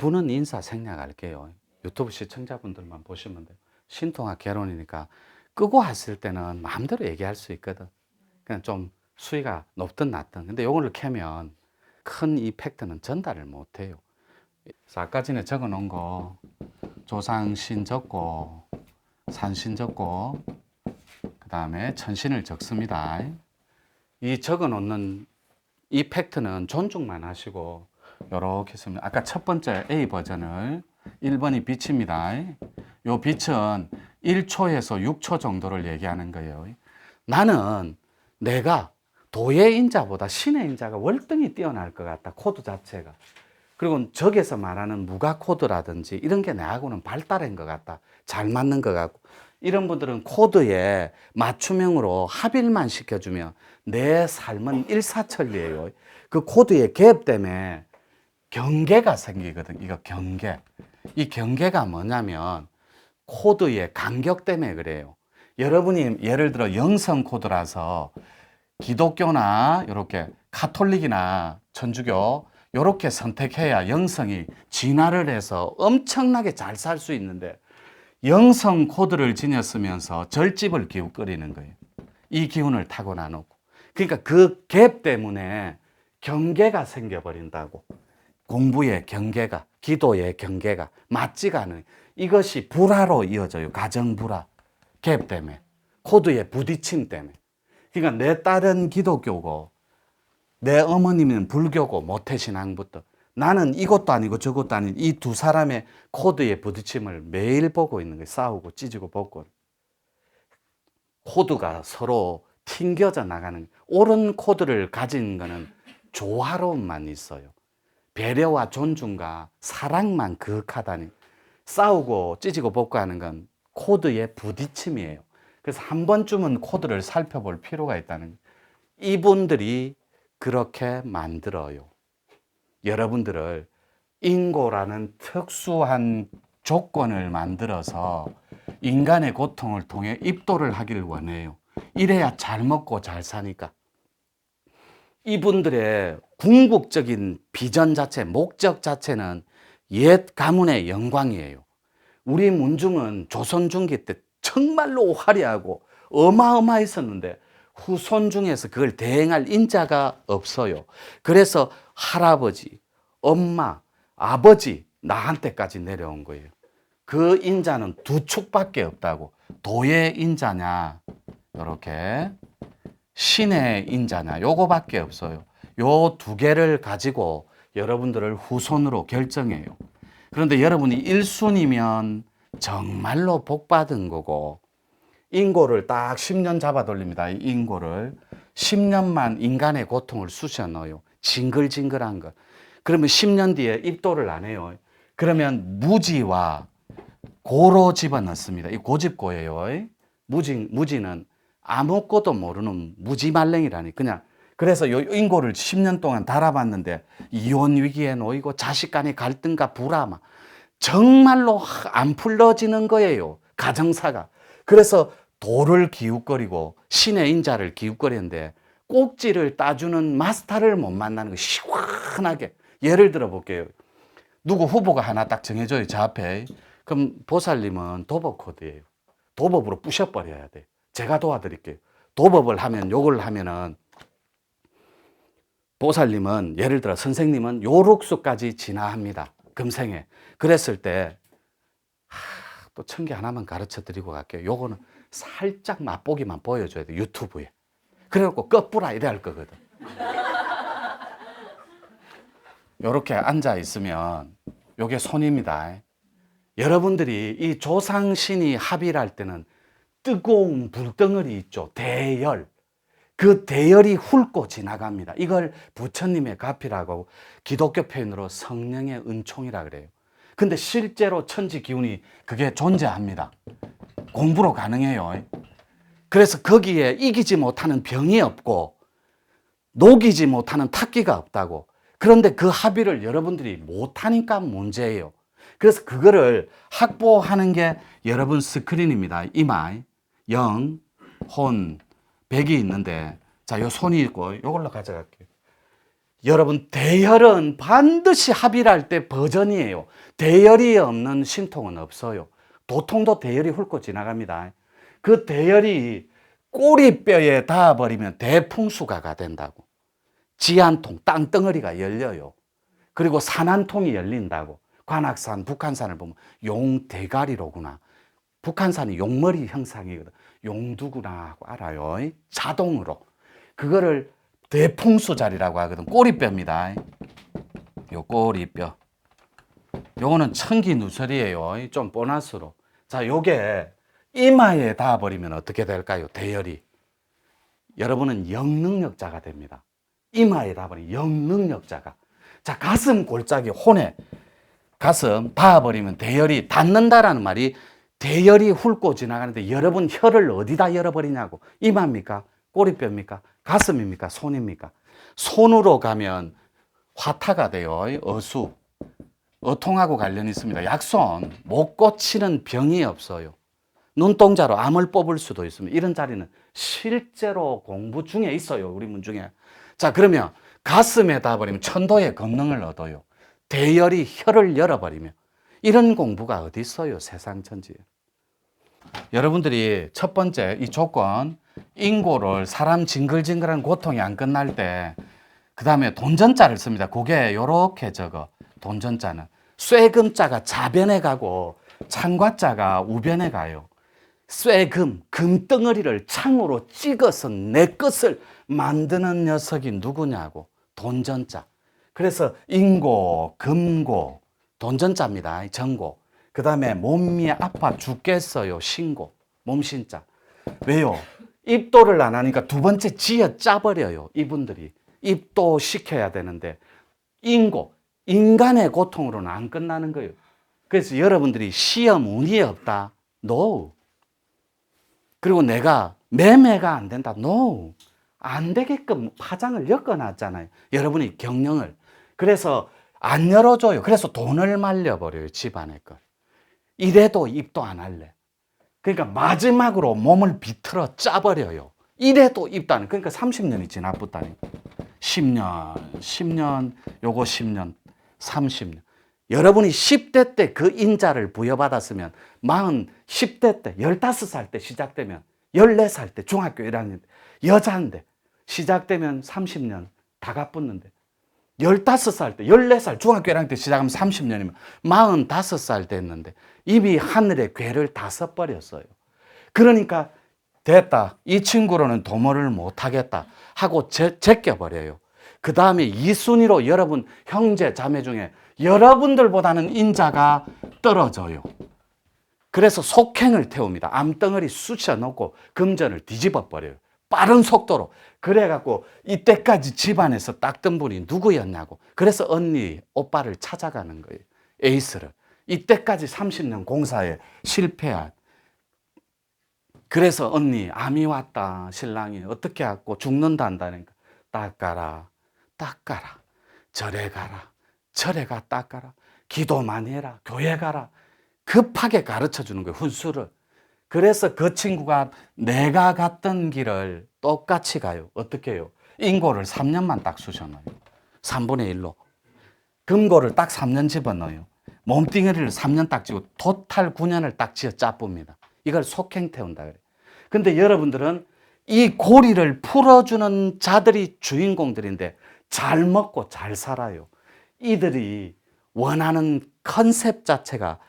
2부는 인사 생략할게요. 유튜브 시청자분들만 보시면 돼요. 신통학 개론이니까 끄고 했을 때는 마음대로 얘기할 수 있거든. 그냥 좀 수위가 높든 낮든. 근데 요거를 켜면 큰 이펙트는 전달을 못 해요. 그래서 아까 전에 적어 놓은 거 조상신 적고 산신 적고 그 다음에 천신을 적습니다. 이 적어 놓는 이 팩트는 존중만 하시고 요렇게 쓰면 아까 첫 번째 A 버전을 1번이 빛입니다. 요 빛은 1초에서 6초 정도를 얘기하는 거예요. 나는 내가 도의 인자보다 신의 인자가 월등히 뛰어날 것 같다. 코드 자체가. 그리고 적에서 말하는 무가 코드라든지 이런 게 내하고는 발달한 것 같다. 잘 맞는 것 같고. 이런 분들은 코드에 맞춤형으로 합일만 시켜주면 내 삶은 일사천리예요. 그 코드의 갭 때문에 경계가 생기거든. 이거 경계. 이 경계가 뭐냐면 코드의 간격 때문에 그래요. 여러분이 예를 들어 영성 코드라서 기독교나 이렇게 가톨릭이나 천주교 이렇게 선택해야 영성이 진화를 해서 엄청나게 잘 살 수 있는데 영성 코드를 지녔으면서 절집을 기웃거리는 거예요. 이 기운을 타고나 놓고. 그러니까 그 갭 때문에 경계가 생겨버린다고. 공부의 경계가, 기도의 경계가 맞지가 않은 이것이 불화로 이어져요. 가정 불화. 갭 때문에. 코드의 부딪힘 때문에. 그러니까 내 딸은 기독교고 내 어머님은 불교고 모태신앙부터 나는 이것도 아니고 저것도 아닌 이 두 사람의 코드의 부딪힘을 매일 보고 있는 거예요. 싸우고 찢고 벗고. 코드가 서로 튕겨져 나가는 옳은 코드를 가진 거는 조화로움만 있어요. 배려와 존중과 사랑만 그윽하다니. 싸우고 찢고 벗고 하는 건 코드의 부딪힘이에요. 그래서 한 번쯤은 코드를 살펴볼 필요가 있다는 거예요. 이분들이 그렇게 만들어요. 여러분들을 인고라는 특수한 조건을 만들어서 인간의 고통을 통해 입도를 하기를 원해요. 이래야 잘 먹고 잘 사니까. 이분들의 궁극적인 비전 자체, 목적 자체는 옛 가문의 영광이에요. 우리 문중은 조선 중기 때 정말로 화려하고 어마어마했었는데 후손 중에서 그걸 대행할 인자가 없어요. 그래서 할아버지, 엄마, 아버지, 나한테까지 내려온 거예요. 그 인자는 두 축밖에 없다고. 도의 인자냐, 이렇게 신의 인자냐, 요거밖에 없어요. 요 두 개를 가지고 여러분들을 후손으로 결정해요. 그런데 여러분이 1순위면 정말로 복 받은 거고, 인고를 딱 10년 잡아 돌립니다. 이 인고를 10년만 인간의 고통을 쑤셔 넣어요. 징글징글한 거. 그러면 10년 뒤에 입도를 안 해요. 그러면 무지와 고로 집어넣습니다. 이 고집고예요. 무지는 아무것도 모르는 무지말랭이라니. 그냥 그래서 요 인고를 10년 동안 달아봤는데 이혼 위기에 놓이고 자식 간의 갈등과 불화 정말로 안 풀러지는 거예요. 가정사가. 그래서 도를 기웃거리고 신의 인자를 기웃거리는데 꼭지를 따주는 마스터를 못 만나는 거 시원하게. 예를 들어 볼게요. 누구 후보가 하나 딱 정해져요. 저 앞에. 그럼 보살님은 도법 코드예요. 도법으로 부셔버려야 돼. 제가 도와드릴게요. 도법을 하면 욕을 하면은 보살님은 예를 들어 선생님은 요록수까지 진화합니다. 금생에. 그랬을 때 또 천개 하나만 가르쳐 드리고 갈게요. 요거는 살짝 맛보기만 보여줘야 돼. 유튜브에. 그래갖고 꺼뿌라 이래 할 거거든. 요렇게 앉아 있으면 요게 손입니다. 여러분들이 이 조상신이 합의할 때는 뜨거운 불덩어리 있죠. 대열. 그 대열이 훑고 지나갑니다. 이걸 부처님의 가피라고 기독교 표현으로 성령의 은총이라 그래요. 근데 실제로 천지 기운이 그게 존재합니다. 공부로 가능해요. 그래서 거기에 이기지 못하는 병이 없고 녹이지 못하는 탁기가 없다고. 그런데 그 합의를 여러분들이 못하니까 문제예요. 그래서 그거를 확보하는 게 여러분 스크린입니다. 이마, 영, 혼, 백이 있는데 자, 요 손이 있고 요걸로 가져갈게요. 여러분, 대혈은 반드시 합의를 할 때 버전이에요. 대혈이 없는 신통은 없어요. 도통도 대혈이 훑고 지나갑니다. 그 대혈이 꼬리뼈에 닿아버리면 대풍수가가 된다고. 지한통, 땅덩어리가 열려요. 그리고 산한통이 열린다고. 관악산, 북한산을 보면 용대가리로구나. 북한산이 용머리 형상이거든. 용두구나 하고 알아요. 자동으로. 그거를 대풍수자리라고 하거든. 꼬리뼈입니다. 요 꼬리뼈. 요거는 천기누설이에요. 좀 보너스로. 자, 요게 이마에 닿아버리면 어떻게 될까요? 대열이. 여러분은 영능력자가 됩니다. 이마에 닿아버리면 영능력자가. 자, 가슴 골짜기 혼에 가슴 닿아버리면 대열이 닿는다라는 말이 대열이 훑고 지나가는데 여러분 혀를 어디다 열어버리냐고. 이마입니까? 꼬리뼈입니까? 가슴입니까? 손입니까? 손으로 가면 화타가 돼요. 어수. 어통하고 관련이 있습니다. 약손. 못 고치는 병이 없어요. 눈동자로 암을 뽑을 수도 있습니다. 이런 자리는 실제로 공부 중에 있어요. 우리 문 중에. 자, 그러면 가슴에 닿아버리면 천도의 권능을 얻어요. 대열이 혀를 열어버리면. 이런 공부가 어디 있어요? 세상 천지에. 여러분들이 첫 번째 이 조건, 인고를 사람 징글징글한 고통이 안 끝날 때, 그 다음에 돈전자를 씁니다. 그게 요렇게 적어. 돈전자는. 쇠금자가 자변에 가고 창과자가 우변에 가요. 쇠금, 금덩어리를 창으로 찍어서 내 것을 만드는 녀석이 누구냐고. 돈전자. 그래서 인고, 금고, 돈전자입니다. 정고. 그 다음에 몸이 아파 죽겠어요. 신고. 몸신자. 왜요? 입도를 안 하니까 두 번째 지어 짜버려요. 이분들이. 입도 시켜야 되는데. 인고. 인간의 고통으로는 안 끝나는 거예요. 그래서 여러분들이 시험 운이 없다. No. 그리고 내가 매매가 안 된다. No. 안 되게끔 파장을 엮어놨잖아요. 여러분이 경영을. 그래서 안 열어줘요. 그래서 돈을 말려버려요. 집안의 걸. 이래도 입도 안 할래. 그러니까 마지막으로 몸을 비틀어 짜버려요. 이래도 입도 안 해. 그러니까 30년이 지나붙다니. 10년, 요거 10년, 30년. 여러분이 10대 때 그 인자를 부여받았으면 10대 때, 15살 때 시작되면 14살 때 중학교 1학년 때 여자인데 시작되면 30년 다 갚았는데 15살 때, 14살 중학교 1학년 때 시작하면 30년이면 45살 됐는데 이미 하늘의 괴를 다 써버렸어요. 그러니까 됐다. 이 친구로는 도모를 못하겠다 하고 제껴버려요. 그 다음에 2순위로 여러분 형제 자매 중에 여러분들보다는 인자가 떨어져요. 그래서 속행을 태웁니다. 암덩어리 쑤셔놓고 금전을 뒤집어 버려요. 빠른 속도로. 그래갖고 이때까지 집안에서 닦던 분이 누구였냐고. 그래서 언니, 오빠를 찾아가는 거예요. 에이스를. 이때까지 30년 공사에 실패한. 그래서 언니, 암이 왔다. 신랑이 어떻게 하고 죽는다 한다니까. 닦아라. 닦아라. 절에 가라. 절에 가 닦아라. 기도만 해라. 교회 가라. 급하게 가르쳐 주는 거예요. 훈수를. 그래서 그 친구가 내가 갔던 길을 똑같이 가요. 어떻게 해요? 인고를 3년만 딱 쑤셔넣어요. 3분의 1로. 금고를 딱 3년 집어넣어요. 몸뚱이를 3년 딱 지고 토탈 9년을 딱 지어 짜쁩니다. 이걸 속행 태운다 그래요. 근데 여러분들은 이 고리를 풀어주는 자들이 주인공들인데 잘 먹고 잘 살아요. 이들이 원하는 컨셉 자체가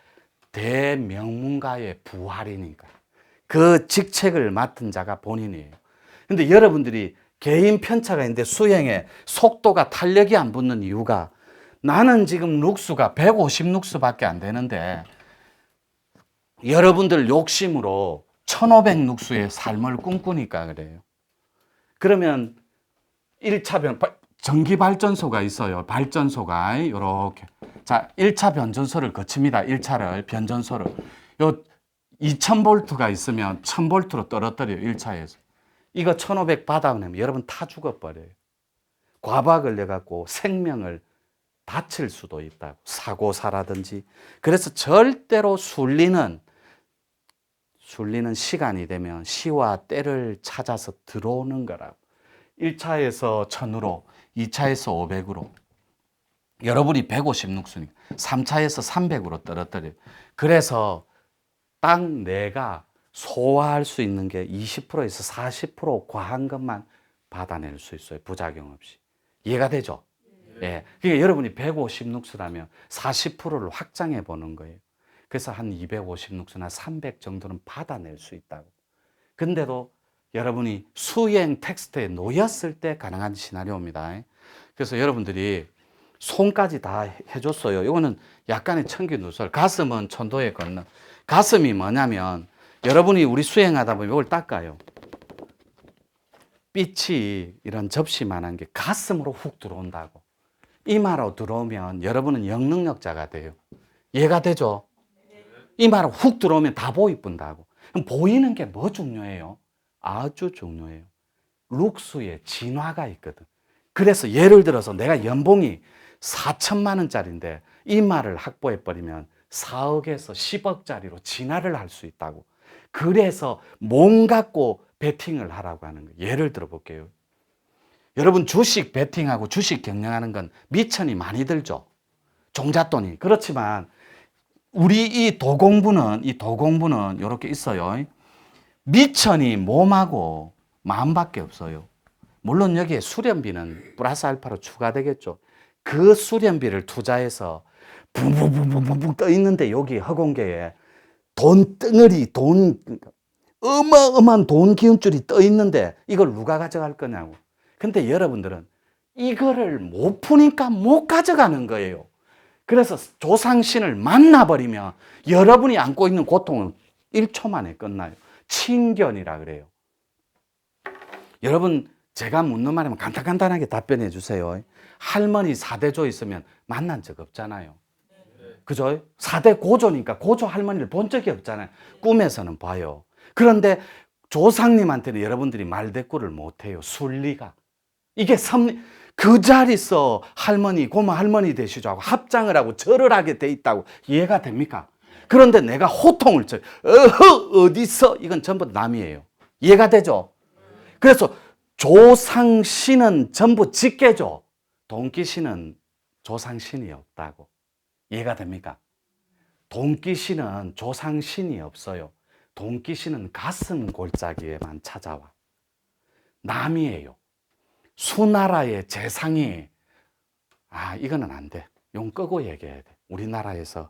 대명문가의 부활이니까. 그 직책을 맡은 자가 본인이에요. 근데 여러분들이 개인 편차가 있는데 수행에 속도가 탄력이 안 붙는 이유가 나는 지금 룩수가 150 룩수밖에 안 되는데 여러분들 욕심으로 1500 룩수의 삶을 꿈꾸니까 그래요. 그러면 1차 전기발전소가 있어요. 발전소가 이렇게. 자, 1차 변전소를 거칩니다. 1차를 변전소를. 요 2000볼트가 있으면 1000볼트로 떨어뜨려요. 1차에서. 이거 1500 받아내면 여러분 타 죽어버려요. 과부하 걸려갖고 생명을 다칠 수도 있다고. 사고사라든지. 그래서 절대로 술리는 시간이 되면 시와 때를 찾아서 들어오는 거라고. 1차에서 1000으로, 2차에서 500으로. 여러분이 156순위, 3차에서 300으로 떨어뜨려요. 그래서 딱 내가 소화할 수 있는 게 20%에서 40% 과한 것만 받아낼 수 있어요. 부작용 없이. 이해가 되죠? 예. 그러니까 여러분이 156수라면 40%를 확장해 보는 거예요. 그래서 한 256수나 300 정도는 받아낼 수 있다고. 근데도 여러분이 수행 텍스트에 놓였을 때 가능한 시나리오입니다. 그래서 여러분들이 손까지 다 해줬어요. 이거는 약간의 청기 누설. 가슴은 천도에 걷는. 가슴이 뭐냐면 여러분이 우리 수행하다 보면 이걸 닦아요. 빛이 이런 접시만한 게 가슴으로 훅 들어온다고. 이마로 들어오면 여러분은 영능력자가 돼요. 이해가 되죠? 이마로 훅 들어오면 다 보이뿐다고. 그럼 보이는 게 뭐 중요해요? 아주 중요해요. 룩수의 진화가 있거든. 그래서 예를 들어서 내가 연봉이 4천만 원짜리인데 이마를 확보해버리면 4억에서 10억짜리로 진화를 할 수 있다고. 그래서 몸 갖고 베팅을 하라고 하는 거예요. 예를 들어 볼게요. 여러분 주식 베팅하고 주식 경영하는 건 미천이 많이 들죠. 종잣돈이. 그렇지만 우리 이 도공부는 이렇게 있어요. 미천이 몸하고 마음밖에 없어요. 물론 여기에 수련비는 플러스 알파로 추가되겠죠. 그 수련비를 투자해서 붕붕붕붕붕 떠 있는데 여기 허공계에 돈 덩어리, 어마어마한 돈 기운줄이 떠 있는데 이걸 누가 가져갈 거냐고. 근데 여러분들은 이거를 못 푸니까 못 가져가는 거예요. 그래서 조상신을 만나버리면 여러분이 안고 있는 고통은 1초 만에 끝나요. 친견이라 그래요. 여러분 제가 묻는 말이면 간단하게 답변해 주세요. 할머니 4대조 있으면 만난 적 없잖아요. 그죠? 4대 고조니까 고조 할머니를 본 적이 없잖아요. 꿈에서는 봐요. 그런데 조상님한테는 여러분들이 말대꾸를 못해요. 순리가. 이게 그 자리서 할머니, 고모 할머니 되시죠 하고 합장을 하고 절을 하게 돼 있다고 이해가 됩니까? 그런데 내가 호통을 쳐요. 어디서? 이건 전부 남이에요. 이해가 되죠? 그래서 조상신은 전부 직계죠. 돈기신은 조상신이 없다고. 이해가 됩니까? 돈기신은 조상신이 없어요. 돈기신은 가슴 골짜기에만 찾아와. 남이에요. 수나라의 재상이 이거는 안 돼. 이건 끄고 얘기해야 돼. 우리나라에서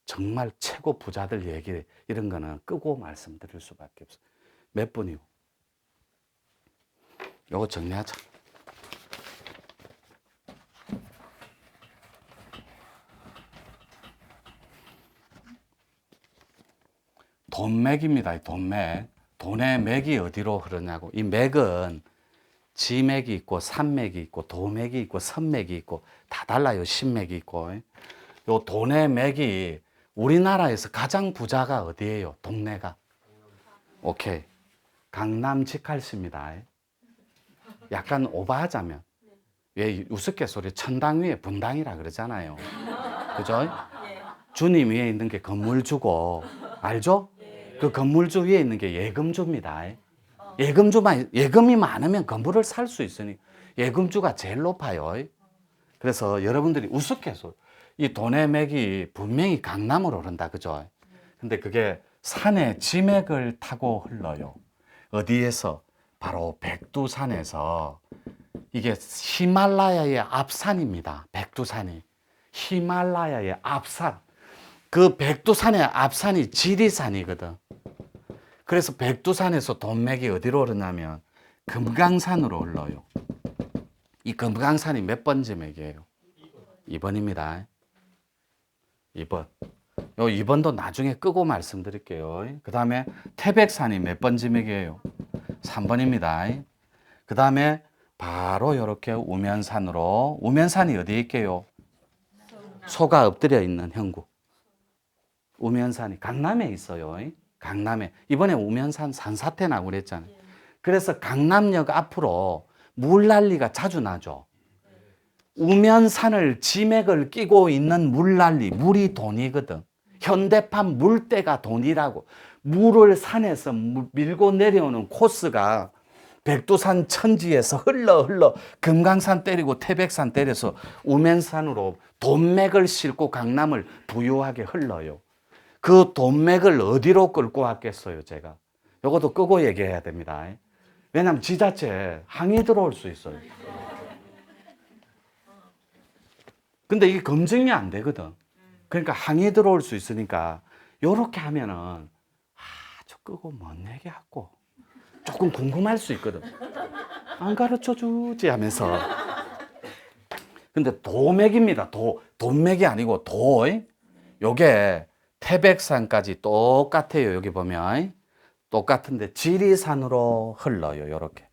정말 최고 부자들 얘기 이런 거는 끄고 말씀드릴 수밖에 없어. 몇 분이고? 요거 정리하자. 돈맥입니다. 돈맥. 돈의 맥이 어디로 흐르냐고. 이 맥은 지맥이 있고 산맥이 있고 도맥이 있고 선맥이 있고 다 달라요. 신맥이 있고. 요 돈의 맥이 우리나라에서 가장 부자가 어디예요? 동네가. 오케이. 강남 직할시입니다. 약간 오버하자면. 왜 우스갯소리 천당 위에 분당이라 그러잖아요. 그죠? 주님 위에 있는 게 건물주고 알죠? 그 건물주 위에 있는 게 예금주입니다. 예금이 많으면 건물을 살 수 있으니 예금주가 제일 높아요. 그래서 여러분들이 우스갯소리 이 돈의 맥이 분명히 강남으로 흐른다. 그죠? 근데 그게 산의 지맥을 타고 흘러요. 어디에서? 바로 백두산에서. 이게 히말라야의 앞산입니다. 백두산이. 히말라야의 앞산. 그 백두산의 앞산이 지리산이거든. 그래서 백두산에서 돈맥이 어디로 흐르냐면 금강산으로 흘러요. 이 금강산이 몇 번째 맥이에요? 2번입니다. 2번. 요 2번도 나중에 끄고 말씀드릴게요. 그 다음에 태백산이 몇 번째 맥이에요? 3번입니다. 그 다음에 바로 이렇게 우면산으로. 우면산이 어디에 있게요? 소가 엎드려 있는 형국. 우면산이 강남에 있어요. 강남에. 이번에 우면산 산사태 나고 그랬잖아요. 그래서 강남역 앞으로 물난리가 자주 나죠. 우면산을 지맥을 끼고 있는 물난리, 물이 돈이거든. 현대판 물때가 돈이라고. 물을 산에서 밀고 내려오는 코스가 백두산 천지에서 흘러 금강산 때리고 태백산 때려서 우면산으로 돈맥을 싣고 강남을 부유하게 흘러요. 그 돈맥을 어디로 끌고 왔겠어요, 제가? 이것도 끄고 얘기해야 됩니다. 왜냐하면 지자체에 항의 들어올 수 있어요. 근데 이게 검증이 안 되거든. 그러니까 항의 들어올 수 있으니까 요렇게 하면은 저 끄고 뭔 얘기하고 조금 궁금할 수 있거든. 안 가르쳐 주지 하면서. 근데 도맥입니다. 돈맥이 아니고 요게 태백산까지 똑같아요. 여기 보면 똑같은데 지리산으로 흘러요. 요렇게.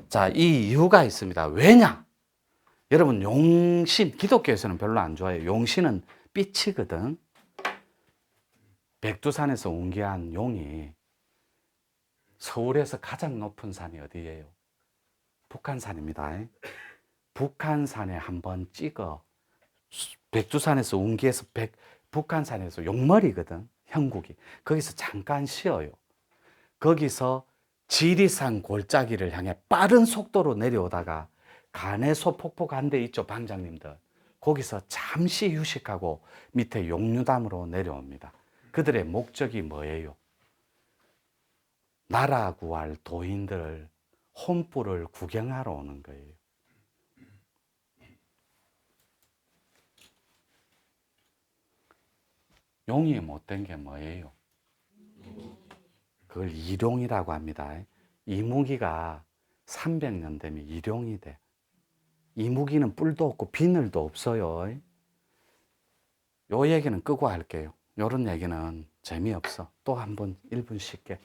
자, 이 이유가 있습니다. 왜냐? 여러분, 용신, 기독교에서는 별로 안 좋아해요. 용신은 삐치거든. 백두산에서 운기한 용이 서울에서 가장 높은 산이 어디예요? 북한산입니다. 북한산에 한번 찍어. 백두산에서 운기해서 북한산에서 용머리거든. 형국이. 거기서 잠깐 쉬어요. 거기서 지리산 골짜기를 향해 빠른 속도로 내려오다가 가내소 폭포 간 데 있죠, 방장님들. 거기서 잠시 휴식하고 밑에 용류담으로 내려옵니다. 그들의 목적이 뭐예요? 나라 구할 도인들 혼불을 구경하러 오는 거예요. 용이 못된 게 뭐예요? 그걸 일용이라고 합니다. 이무기가 300년 되면 일용이 돼. 이무기는 뿔도 없고 비늘도 없어요. 요 얘기는 끄고 할게요. 요런 얘기는 재미없어. 또 한 번 1분 쉴게.